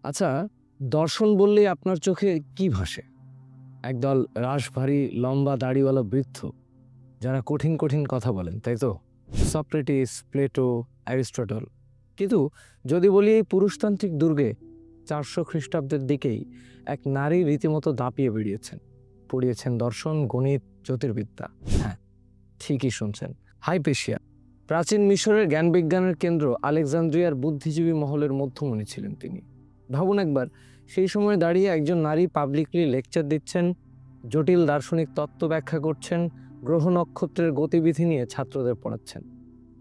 আচ্ছা, দর্শন বললেই আপনার চোখে কি ভাসে? একদল রাশভারী লম্বা দাড়িওয়ালা বৃদ্ধ যারা কঠিন কঠিন কথা বলেন, তাই তো? Socrates, Plato, Aristotle. কিন্তু যদি বলি এই পুরুষতান্ত্রিক দুর্গে 400 খ্রিস্টাব্দের দিকেই এক নারী রীতিমতো দাপিয়ে বেরিয়েছেন, পড়িয়েছেন দর্শন, গণিত, জ্যোতির্বিদ্যা। হ্যাঁ, ঠিকই শুনছেন, হাইপেশিয়া। প্রাচীন মিশরের জ্ঞান বিজ্ঞানের কেন্দ্র আলেকজান্দ্রিয়ার বুদ্ধিজীবী মহলের মধ্যমণি ছিলেন তিনি। ভাবুন একবার, সেই সময় দাঁড়িয়ে একজন নারী পাবলিকলি লেকচার দিচ্ছেন, জটিল দার্শনিক তত্ত্ব ব্যাখ্যা করছেন, গ্রহ নক্ষত্রের গতিবিধি নিয়ে ছাত্রদের পড়াচ্ছেন।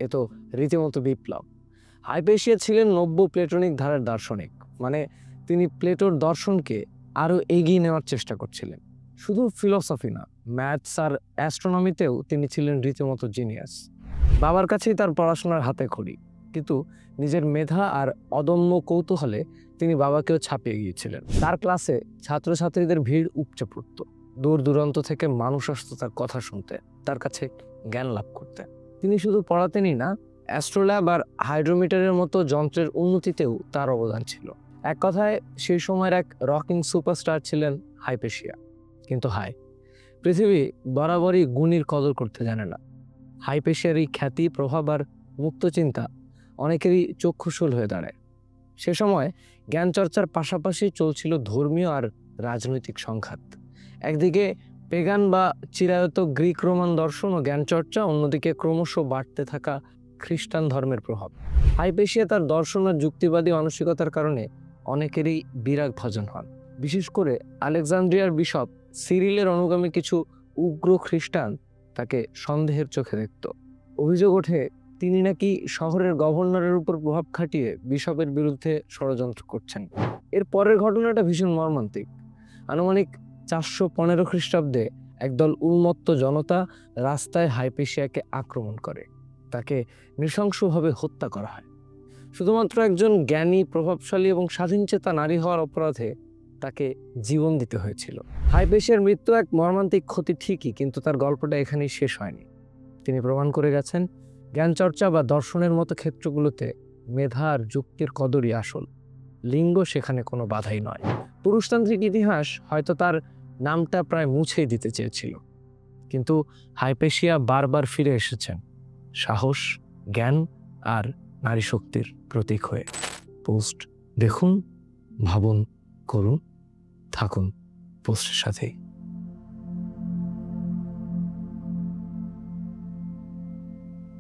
এ তো রীতিমতো বিপ্লব। হাইপেশিয়া ছিলেন নব্য প্লেটনিক ধারার দার্শনিক, মানে তিনি প্লেটোর দর্শনকে আরও এগিয়ে নেওয়ার চেষ্টা করছিলেন। শুধু ফিলসফি না, ম্যাথস আর অ্যাস্ট্রোনমিতেও তিনি ছিলেন রীতিমতো জিনিয়াস। বাবার কাছেই তার পড়াশোনার হাতে খড়ি, কিন্তু নিজের মেধা আর অদম্য কৌতূহলে তিনি বাবাকেও ছাপিয়ে গিয়েছিলেন। তার ক্লাসে ছাত্রছাত্রীদের ভিড় উপচে পড়ত, দূর দূরান্ত থেকে মানুষ আসতো তার কথা শুনতে, তার কাছে জ্ঞান লাভ করতে। তিনি শুধু পড়াতেনই না, অ্যাস্ট্রোল্যাব আর হাইড্রোমিটারের মতো যন্ত্রের উন্নতিতেও তার অবদান ছিল। এক কথায় সেই সময়ের এক রকিং সুপারস্টার ছিলেন হাইপেশিয়া। কিন্তু পৃথিবী বরাবরই গুণীর কদর করতে জানে না। হাইপেশিয়ার এই খ্যাতি, প্রভাব আর মুক্ত চিন্তা অনেকেরই চক্ষুশূল হয়ে দাঁড়ায়। সে সময় জ্ঞান চর্চার পাশাপাশি চলছিল ধর্মীয় আর রাজনৈতিক সংঘাত। একদিকে পেগান বা চিরায়ত গ্রিক রোমান দর্শন ও জ্ঞান চর্চা, অন্যদিকে ক্রমশ বাড়তে থাকা খ্রিস্টান ধর্মের প্রভাব। হাইপেশিয়া তার দর্শন আর যুক্তিবাদী মানসিকতার কারণে অনেকেরই বিরাগ ভাজন হন। বিশেষ করে আলেকজান্দ্রিয়ার বিশপ সিরিলের অনুগামী কিছু উগ্র খ্রিস্টান তাকে সন্দেহের চোখে দেখত। অভিযোগ ওঠে তিনি নাকি শহরের গভর্নরের উপর প্রভাব খাটিয়ে বিশপের বিরুদ্ধে ষড়যন্ত্র করছেন। এর পরের ঘটনাটা ভীষণ মর্মান্তিক। আনুমানিক 415 খ্রিস্টাব্দে একদল উন্মত্ত জনতা রাস্তায় হাইপেশিয়াকে আক্রমণ করে, তাকে নৃশংসভাবে হত্যা করা হয়। শুধুমাত্র একজন জ্ঞানী, প্রভাবশালী এবং স্বাধীনচেতা নারী হওয়ার অপরাধে তাকে জীবন দিতে হয়েছিল। হাইপেশিয়ার মৃত্যু এক মর্মান্তিক ক্ষতি ঠিকই, কিন্তু তার গল্পটা এখানেই শেষ হয়নি। তিনি প্রমাণ করে গেছেন, জ্ঞানচর্চা বা দর্শনের মতো ক্ষেত্রগুলোতে মেধা আর যুক্তির কদরই আসল, লিঙ্গ সেখানে কোনো বাধাই নয়। পুরুষতান্ত্রিক ইতিহাস হয়তো তার নামটা প্রায় মুছেই দিতে চেয়েছিল, কিন্তু হাইপেশিয়া বারবার ফিরে এসেছেন, সাহস, জ্ঞান আর নারী শক্তির প্রতীক হয়ে। পোস্ট দেখুন, ভাবুন, করুন, থাকুন পোস্টের সাথেই।